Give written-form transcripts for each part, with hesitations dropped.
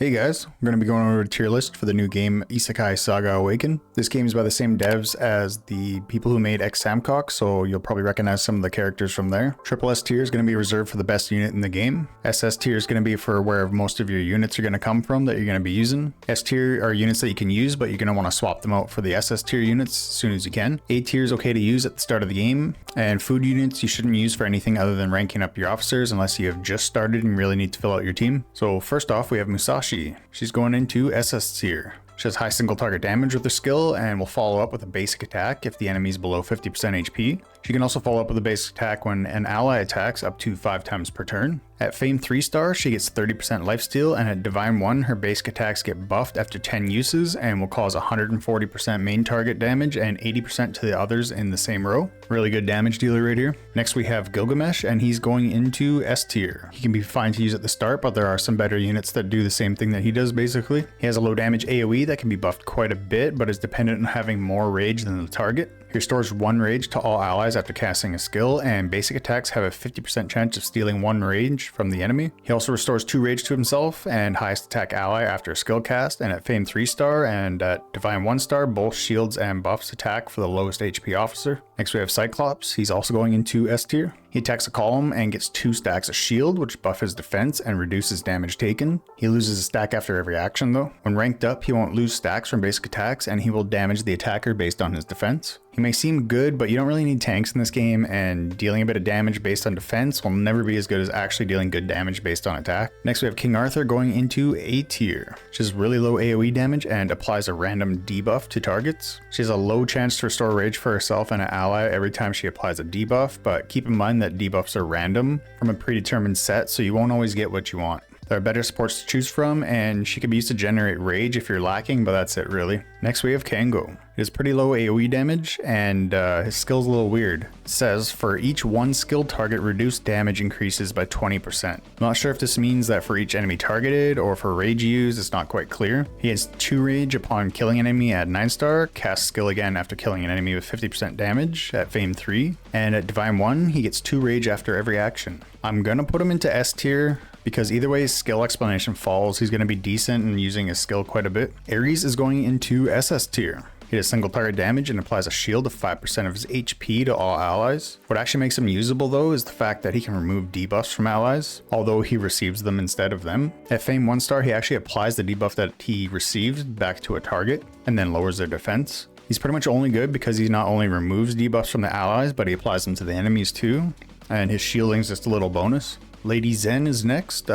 Hey guys, we're going to be going over a tier list for the new game Isekai Saga Awaken. This game is by the same devs as the people who made X Samcock, so you'll probably recognize some of the characters from there. Triple S tier is going to be reserved for the best unit in the game. SS tier is going to be for where most of your units are going to come from that you're going to be using. S tier are units that you can use, but you're going to want to swap them out for the SS tier units as soon as you can. A tier is okay to use at the start of the game, and food units you shouldn't use for anything other than ranking up your officers unless you have just started and really need to fill out your team. So first off, we have Musashi. She's going into SS tier. She has high single target damage with her skill and will follow up with a basic attack if the enemy is below 50% HP. She can also follow up with a basic attack when an ally attacks up to 5 times per turn. At Fame 3-star, she gets 30% lifesteal, and at Divine 1, her basic attacks get buffed after 10 uses and will cause 140% main target damage and 80% to the others in the same row. Really good damage dealer right here. Next we have Gilgamesh, and he's going into S tier. He can be fine to use at the start, but there are some better units that do the same thing that he does basically. He has a low damage AoE that can be buffed quite a bit, but is dependent on having more rage than the target. He restores 1 rage to all allies after casting a skill, and basic attacks have a 50% chance of stealing 1 rage from the enemy. He also restores 2 rage to himself and highest attack ally after a skill cast, and at Fame 3-star and at Divine 1-star, both shields and buffs attack for the lowest HP officer. Next we have Cyclops. He's also going into S tier. He attacks a column and gets 2 stacks of shield, which buff his defense and reduces damage taken. He loses a stack after every action though. When ranked up, he won't lose stacks from basic attacks, and he will damage the attacker based on his defense. He may seem good, but you don't really need tanks in this game, and dealing a bit of damage based on defense will never be as good as actually dealing good damage based on attack. Next we have King Arthur going into A tier. She has really low AoE damage and applies a random debuff to targets. She has a low chance to restore rage for herself and an ally every time she applies a debuff, but keep in mind that debuffs are random from a predetermined set, so you won't always get what you want. There are better supports to choose from, and she can be used to generate rage if you're lacking, but that's it really. Next we have Kenzo. He has pretty low AoE damage, and his skill's a little weird. It says, for each 1 skilled target, reduced damage increases by 20%. I'm not sure if this means that for each enemy targeted, or for rage used, it's not quite clear. He has 2 rage upon killing an enemy at 9-star, casts skill again after killing an enemy with 50% damage at Fame 3, and at Divine 1, he gets 2 rage after every action. I'm gonna put him into S tier, because either way his skill explanation falls, he's going to be decent in using his skill quite a bit. Aries is going into SS tier. He does single target damage and applies a shield of 5% of his HP to all allies. What actually makes him usable though is the fact that he can remove debuffs from allies, although he receives them instead of them. At Fame 1-star, he actually applies the debuff that he received back to a target and then lowers their defense. He's pretty much only good because he not only removes debuffs from the allies, but he applies them to the enemies too, and his shielding's just a little bonus. Lady Zen is next.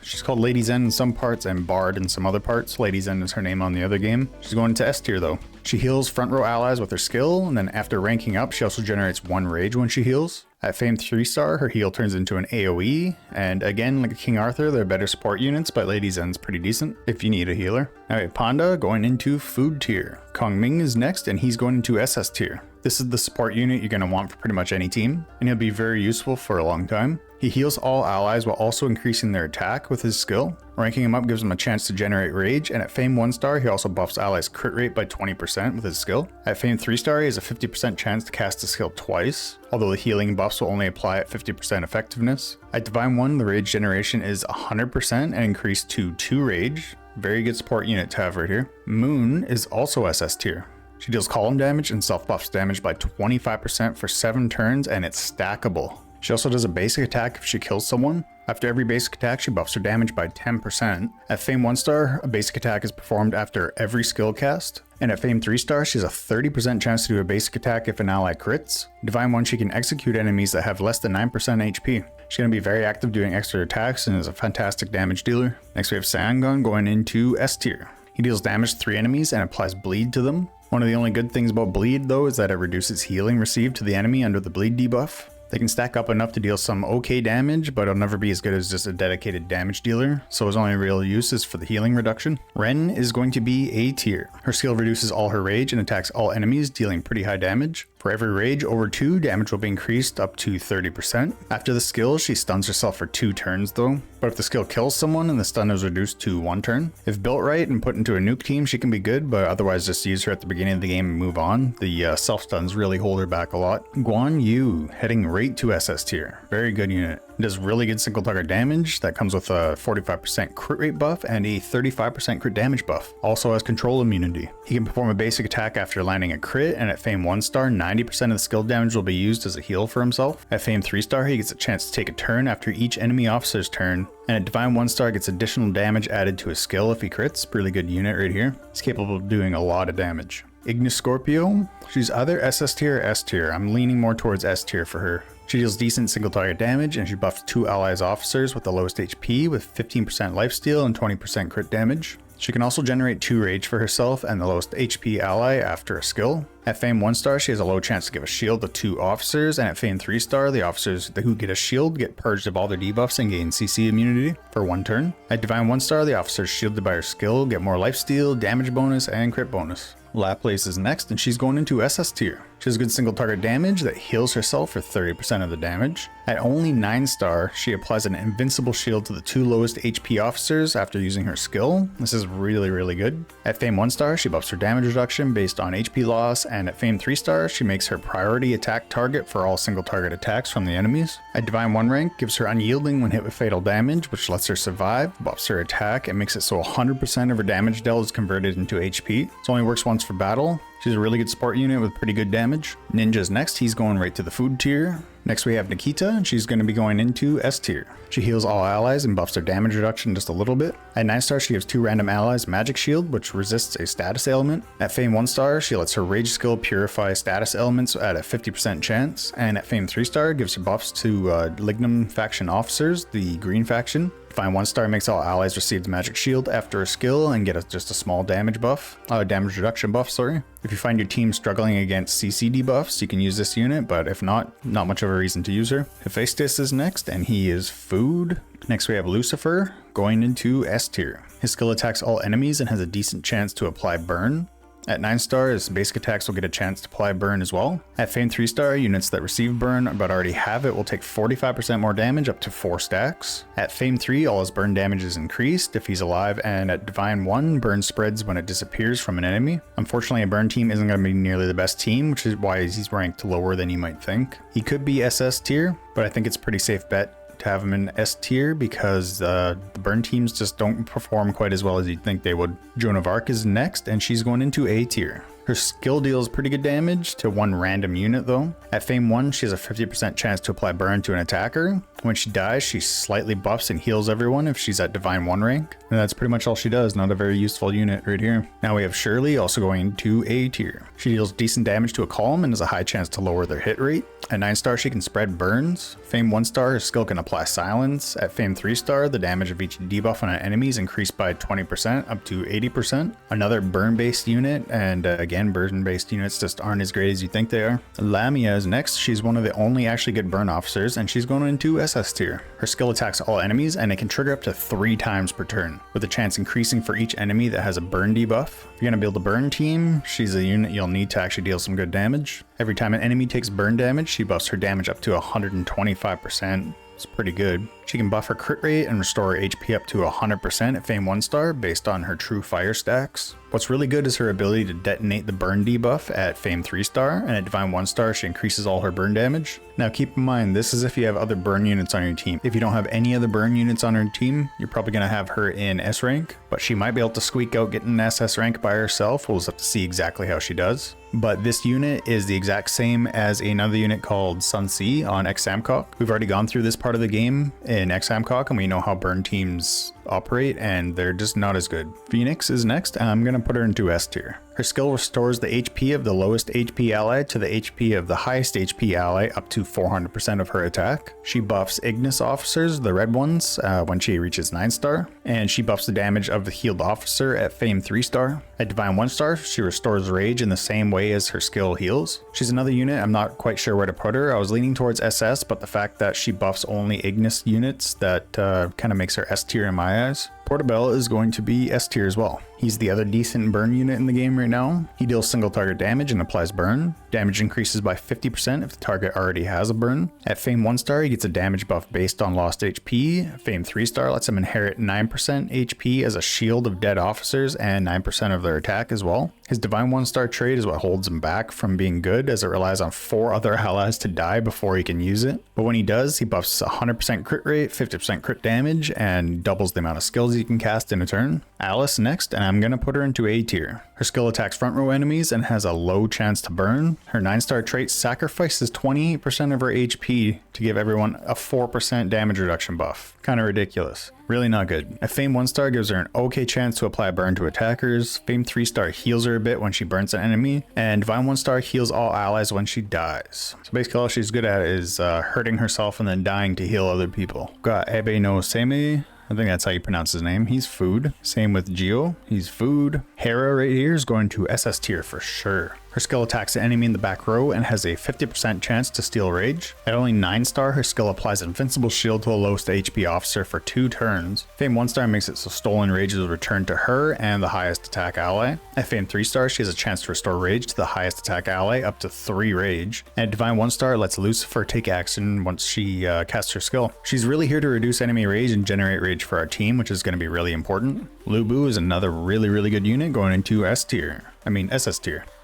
She's called Lady Zen in some parts and Bard in some other parts. Lady Zen is her name on the other game. She's going into S tier though. She heals front row allies with her skill, and then after ranking up, she also generates 1 rage when she heals. At Fame 3-star, her heal turns into an AoE, and again, like King Arthur, they're better support units, but Lady Zen's pretty decent if you need a healer. Now we have Panda going into food tier. Kongming is next, and he's going into SS tier. This is the support unit you're going to want for pretty much any team, and he'll be very useful for a long time. He heals all allies while also increasing their attack with his skill. Ranking him up gives him a chance to generate rage, and at Fame 1-star, he also buffs allies' crit rate by 20% with his skill. At Fame 3-star, he has a 50% chance to cast the skill twice, although the healing buffs will only apply at 50% effectiveness. At Divine 1, the rage generation is 100% and increased to 2 rage. Very good support unit to have right here. Moon is also SS tier. She deals column damage and self-buffs damage by 25% for 7 turns, and it's stackable. She also does a basic attack if she kills someone. After every basic attack, she buffs her damage by 10%. At Fame 1-star, a basic attack is performed after every skill cast. And at Fame 3-star, she has a 30% chance to do a basic attack if an ally crits. Divine 1, she can execute enemies that have less than 9% HP. She's going to be very active doing extra attacks and is a fantastic damage dealer. Next we have Cyangon going into S tier. He deals damage to 3 enemies and applies bleed to them. One of the only good things about bleed though is that it reduces healing received to the enemy under the bleed debuff. They can stack up enough to deal some okay damage, but it'll never be as good as just a dedicated damage dealer, so his only real use is for the healing reduction. Ren is going to be A tier. Her skill reduces all her rage and attacks all enemies, dealing pretty high damage. For every rage over 2, damage will be increased up to 30%. After the skill, she stuns herself for 2 turns though, but if the skill kills someone, then the stun is reduced to 1 turn. If built right and put into a nuke team, she can be good, but otherwise just use her at the beginning of the game and move on. The self stuns really hold her back a lot. Guan Yu, heading right to SS tier. Very good unit. It does really good single target damage that comes with a 45% crit rate buff and a 35% crit damage buff. Also has control immunity. He can perform a basic attack after landing a crit, and at Fame 1 star, 90% of the skill damage will be used as a heal for himself. At Fame 3 star, he gets a chance to take a turn after each enemy officer's turn, and at Divine 1 star gets additional damage added to his skill if he crits. Really good unit right here. He's capable of doing a lot of damage. Igniscorpio, she's either SS tier or S tier. I'm leaning more towards S tier for her. She deals decent single target damage, and she buffs 2 allies officers with the lowest HP with 15% lifesteal and 20% crit damage. She can also generate 2 rage for herself and the lowest HP ally after a skill. At Fame 1 star, she has a low chance to give a shield to 2 officers, and at Fame 3 star, the officers who get a shield get purged of all their debuffs and gain CC immunity for 1 turn. At Divine 1 star, the officers shielded by her skill get more lifesteal, damage bonus, and crit bonus. Laplace is next, and she's going into SS tier. She has good single target damage that heals herself for 30% of the damage. At only 9 star, she applies an invincible shield to the 2 lowest HP officers after using her skill. This is really good. At Fame 1 star, she buffs her damage reduction based on HP loss, and at Fame 3 star, she makes her priority attack target for all single target attacks from the enemies. At Divine 1 rank, gives her unyielding when hit with fatal damage, which lets her survive, buffs her attack, and makes it so 100% of her damage dealt is converted into HP. It only works once for battle. She's a really good support unit with pretty good damage. Ninja's next, he's going right to the food tier. Next we have Nikita, and she's going to be going into S tier. She heals all allies and buffs their damage reduction just a little bit. At 9 star, she gives 2 random allies magic shield, which resists a status ailment. At Fame 1 star, she lets her rage skill purify status elements at a 50% chance. And at Fame 3 star, gives her buffs to Lignum faction officers, the green faction. Divine 1 star makes all allies receive the magic shield after a skill and get just a small damage buff, damage reduction buff, sorry. If you find your team struggling against CC debuffs, you can use this unit, but if not much of a reason to use her. Hephaestus is next, and he is food. Next we have Lucifer, going into S tier. His skill attacks all enemies and has a decent chance to apply burn. At 9 star, his basic attacks will get a chance to apply burn as well. At Fame 3 star, units that receive burn but already have it will take 45% more damage up to 4 stacks. At Fame 3, all his burn damage is increased if he's alive, and at Divine 1, burn spreads when it disappears from an enemy. Unfortunately, a burn team isn't going to be nearly the best team, which is why he's ranked lower than you might think. He could be SS tier, but I think it's a pretty safe bet to have him in S tier because the burn teams just don't perform quite as well as you'd think they would. Joan of Arc is next, and she's going into A tier. Her skill deals pretty good damage to 1 random unit though. At Fame 1, she has a 50% chance to apply burn to an attacker. When she dies, she slightly buffs and heals everyone if she's at Divine 1 rank. And that's pretty much all she does, not a very useful unit right here. Now we have Shirley, also going into A tier. She deals decent damage to a column and has a high chance to lower their hit rate. At 9 star, she can spread burns. Fame 1 star, her skill can apply silence. At Fame 3 star, the damage of each debuff on an enemy is increased by 20% up to 80%. Another burn-based unit, and again, burn-based units just aren't as great as you think they are. Lamia is next. She's one of the only actually good burn officers, and she's going into SS tier. Her skill attacks all enemies, and it can trigger up to 3 times per turn, with the chance increasing for each enemy that has a burn debuff. If you're going to build a burn team, she's a unit you'll need to actually deal some good damage. Every time an enemy takes burn damage, she buffs her damage up to 125%. It's pretty good. She can buff her crit rate and restore her HP up to 100% at Fame 1 star based on her true fire stacks. What's really good is her ability to detonate the burn debuff at Fame 3 star, and at Divine 1 star she increases all her burn damage. Now keep in mind, this is if you have other burn units on your team. If you don't have any other burn units on her team, you're probably going to have her in S rank, but she might be able to squeak out getting an SS rank by herself. We'll just have to see exactly how she does. But this unit is the exact same as another unit called Sun C on Examcock. We've already gone through this part of the game in Examcock, and we know how burn teams operate, and they're just not as good. Phoenix is next. I'm going to put her into S tier. Her skill restores the HP of the lowest HP ally to the HP of the highest HP ally up to 400% of her attack. She buffs Ignis officers, the red ones, when she reaches 9 star, and she buffs the damage of the healed officer at Fame 3 star. At Divine 1 star, she restores rage in the same way as her skill heals. She's another unit, I'm not quite sure where to put her. I was leaning towards SS, but the fact that she buffs only Ignis units, that kind of makes her S tier in my eyes. Pordobel is going to be S tier as well. He's the other decent burn unit in the game right now. He deals single target damage and applies burn. Damage increases by 50% if the target already has a burn. At Fame 1 star, he gets a damage buff based on lost HP. Fame 3 star lets him inherit 9% HP as a shield of dead officers and 9% of their attack as well. His Divine 1-star trait is what holds him back from being good, as it relies on 4 other allies to die before he can use it. But when he does, he buffs 100% crit rate, 50% crit damage, and doubles the amount of skills he can cast in a turn. Alice next, and I'm gonna put her into A tier. Her skill attacks front row enemies and has a low chance to burn. Her 9-star trait sacrifices 28% of her HP to give everyone a 4% damage reduction buff. Kinda ridiculous. Really not good. A Fame 1-star gives her an okay chance to apply burn to attackers. Fame 3-star heals her a bit when she burns an enemy. And Divine 1-star heals all allies when she dies. So basically all she's good at is hurting herself and then dying to heal other people. Got Ebe no Seme. I think that's how you pronounce his name. He's food. Same with Gio. He's food. Hera right here is going to SS tier for sure. Her skill attacks an enemy in the back row and has a 50% chance to steal rage. At only 9-star, her skill applies invincible shield to the lowest HP officer for 2 turns. Fame 1-star makes it so stolen rage is returned to her and the highest attack ally. At Fame 3-star, she has a chance to restore rage to the highest attack ally up to 3 rage. And at Divine 1-star lets Lucifer take action once she casts her skill. She's really here to reduce enemy rage and generate rage for our team, which is going to be really important. Lubu is another really good unit going into SS tier.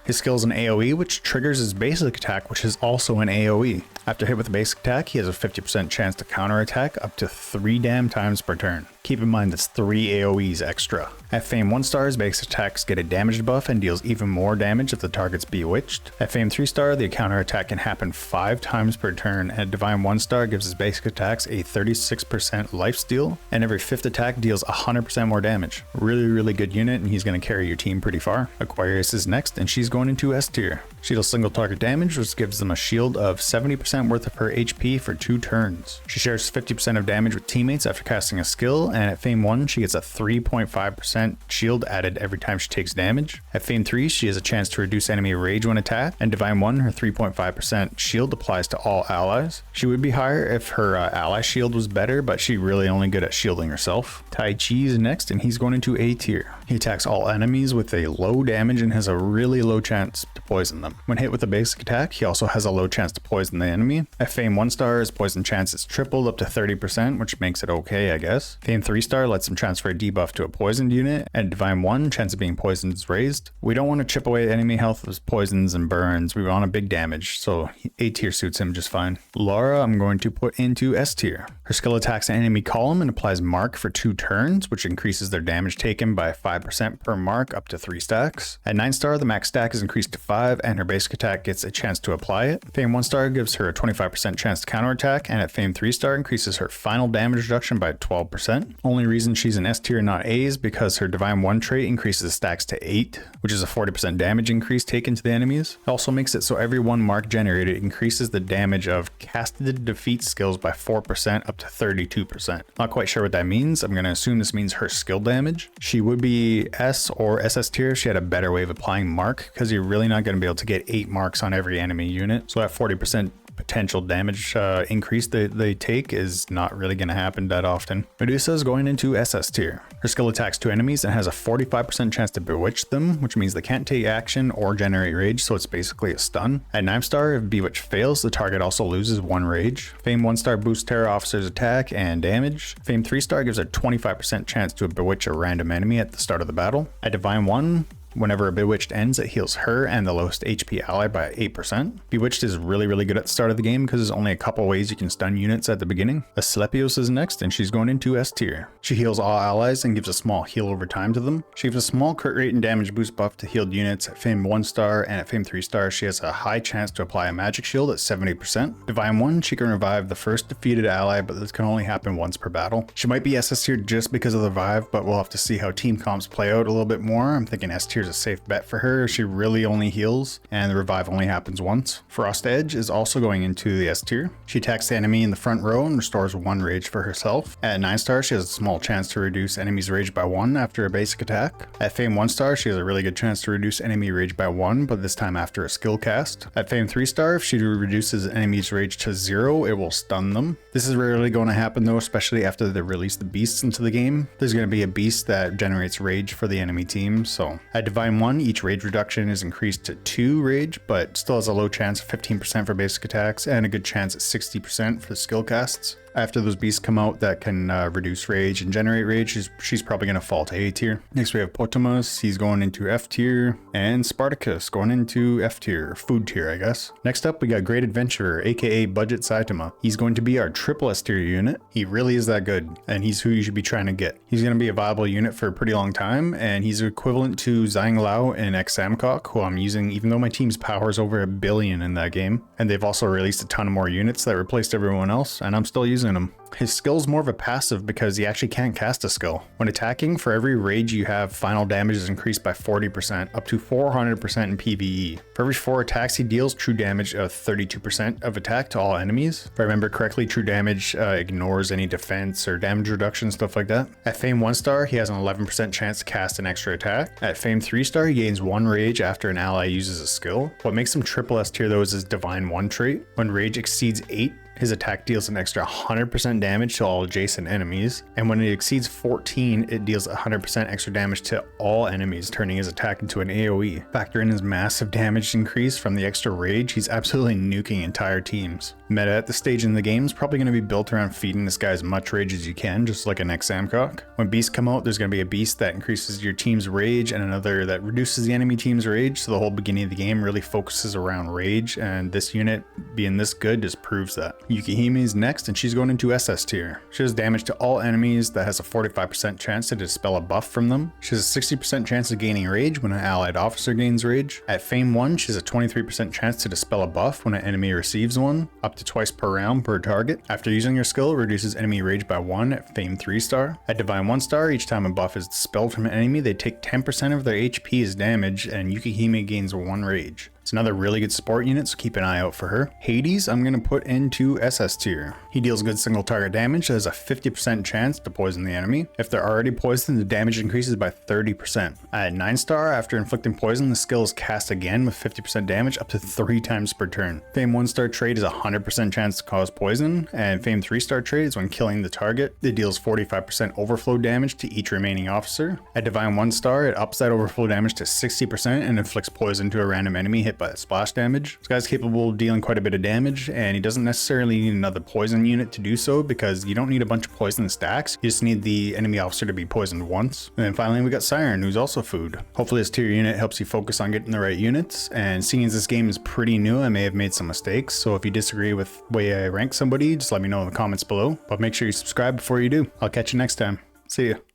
His skill is an AoE, which triggers his basic attack, which is also an AoE. After hit with a basic attack, he has a 50% chance to counterattack up to 3 damn times per turn. Keep in mind that's 3 AoEs extra. At Fame 1-star, his basic attacks get a damage buff and deals even more damage if the target's bewitched. At Fame 3-star, the counterattack can happen 5 times per turn, and Divine 1-star gives his basic attacks a 36% lifesteal, and every 5th attack deals 100% more damage. Really good unit, and he's going to carry your team pretty far. Aquarius is next, and she's going into S tier. She deals single target damage, which gives them a shield of 70% worth of her HP for 2 turns. She shares 50% of damage with teammates after casting a skill, and at Fame 1, she gets a 3.5% shield added every time she takes damage. At Fame 3, she has a chance to reduce enemy rage when attacked, and Divine 1, her 3.5% shield applies to all allies. She would be higher if her ally shield was better, but she's really only good at shielding herself. Taichi is next, and he's going into A tier. He attacks all enemies with a low damage and has a really low chance to poison them. When hit with a basic attack, he also has a low chance to poison the enemy. At Fame 1-star, his poison chance is tripled up to 30%, which makes it okay, I guess. Fame 3-star lets him transfer a debuff to a poisoned unit, and Divine 1, chance of being poisoned is raised. We don't want to chip away enemy health with poisons and burns. We want a big damage, so A tier suits him just fine. Laura, I'm going to put into S tier. Her skill attacks an enemy column and applies mark for 2 turns, which increases their damage taken by 5% per mark up to 3 stacks. At 9-star, the max stack is increased to 5, and her basic attack gets a chance to apply it. Fame 1-star gives her a 25% chance to counterattack, and at Fame 3-star increases her final damage reduction by 12%. Only reason she's in S tier not A is because her Divine 1 trait increases stacks to 8, which is a 40% damage increase taken to the enemies. It also makes it so every 1 mark generated increases the damage of casted defeat skills by 4% up to 32%. Not quite sure what that means. I'm going to assume this means her skill damage. She would be S or SS tier if she had a better way of applying mark, because you're really not going to be able to get 8 marks on every enemy unit. So that 40% potential damage increase they take is not really going to happen that often. Medusa is going into SS tier. Her skill attacks 2 enemies and has a 45% chance to bewitch them, which means they can't take action or generate rage, so it's basically a stun. At 9-star, if bewitch fails, the target also loses 1 rage. Fame 1-star boosts Terra Officer's attack and damage. Fame 3-star gives a 25% chance to bewitch a random enemy at the start of the battle. At Divine 1, whenever a Bewitched ends, it heals her and the lowest HP ally by 8%. Bewitched is really good at the start of the game because there's only a couple ways you can stun units at the beginning. Asclepios is next, and she's going into S tier. She heals all allies and gives a small heal over time to them. She gives a small crit rate and damage boost buff to healed units at Fame 1-star, and at Fame 3-star she has a high chance to apply a magic shield at 70%. Divine 1, she can revive the first defeated ally, but this can only happen once per battle. She might be SS tier just because of the revive, but we'll have to see how team comps play out a little bit more. I'm thinking S tier is a safe bet for her. She really only heals, and the revive only happens once. Frostedge is also going into the S tier. She attacks the enemy in the front row and restores 1 rage for herself. At 9-star, she has a small chance to reduce enemy's rage by 1 after a basic attack. At Fame 1-star, she has a really good chance to reduce enemy rage by 1, but this time after a skill cast. At Fame 3-star, if she reduces enemy's rage to 0, it will stun them. This is rarely going to happen though, especially after they release the beasts into the game. There's going to be a beast that generates rage for the enemy team, so at Divine 1, each rage reduction is increased to 2 rage, but still has a low chance of 15% for basic attacks and a good chance at 60% for skill casts. After those beasts come out that can reduce rage and generate rage, she's probably going to fall to A tier. Next we have Potamus, he's going into F tier, and Spartacus going into F tier, food tier I guess. Next up we got Great Adventurer, aka Budget Saitama. He's going to be our triple S tier unit. He really is that good, and he's who you should be trying to get. He's going to be a viable unit for a pretty long time, and he's equivalent to Zhang Lao and X Samcock, who I'm using even though my team's power is over 1 billion in that game. And they've also released a ton of more units that replaced everyone else, and I'm still using them. His skill's more of a passive because he actually can't cast a skill. When attacking, for every rage you have, final damage is increased by 40%, up to 400% in PvE. For every 4 attacks he deals, true damage of 32% of attack to all enemies. If I remember correctly, true damage ignores any defense or damage reduction, stuff like that. At Fame 1 star, he has an 11% chance to cast an extra attack. At Fame 3 star, he gains 1 rage after an ally uses a skill. What makes him triple S tier though is his Divine 1 trait. When rage exceeds 8, his attack deals an extra 100% damage to all adjacent enemies, and when it exceeds 14, it deals 100% extra damage to all enemies, turning his attack into an AoE. Factor in his massive damage increase from the extra rage, he's absolutely nuking entire teams. Meta at this stage in the game is probably going to be built around feeding this guy as much rage as you can, just like an X Samcock. When beasts come out, there's going to be a beast that increases your team's rage and another that reduces the enemy team's rage, so the whole beginning of the game really focuses around rage, and this unit being this good just proves that. Yukihime is next, and she's going into SS tier. She does damage to all enemies that has a 45% chance to dispel a buff from them. She has a 60% chance of gaining rage when an allied officer gains rage. At Fame 1, she has a 23% chance to dispel a buff when an enemy receives one, up to twice per round per target. After using your skill, it reduces enemy rage by 1 at Fame 3 star. At Divine 1 star, each time a buff is dispelled from an enemy, they take 10% of their HP as damage, and Yukihime gains 1 rage. It's another really good support unit, so keep an eye out for her. Hades, I'm going to put into SS tier. He deals good single target damage that has a 50% chance to poison the enemy. If they're already poisoned, the damage increases by 30%. At 9 star, after inflicting poison, the skill is cast again with 50% damage up to 3 times per turn. Fame 1 star trait is a 100% chance to cause poison, and Fame 3 star trait is when killing the target, it deals 45% overflow damage to each remaining officer. At Divine 1 star, it ups that overflow damage to 60% and inflicts poison to a random enemy hit by splash damage. This guy's capable of dealing quite a bit of damage, and he doesn't necessarily need another poison unit to do so because you don't need a bunch of poison stacks. You just need the enemy officer to be poisoned once. And then finally we got Siren, who's also food. Hopefully this tier unit helps you focus on getting the right units, and seeing as this game is pretty new, I may have made some mistakes, so if you disagree with the way I rank somebody, just let me know in the comments below. But make sure you subscribe before you do. I'll catch you next time. See ya.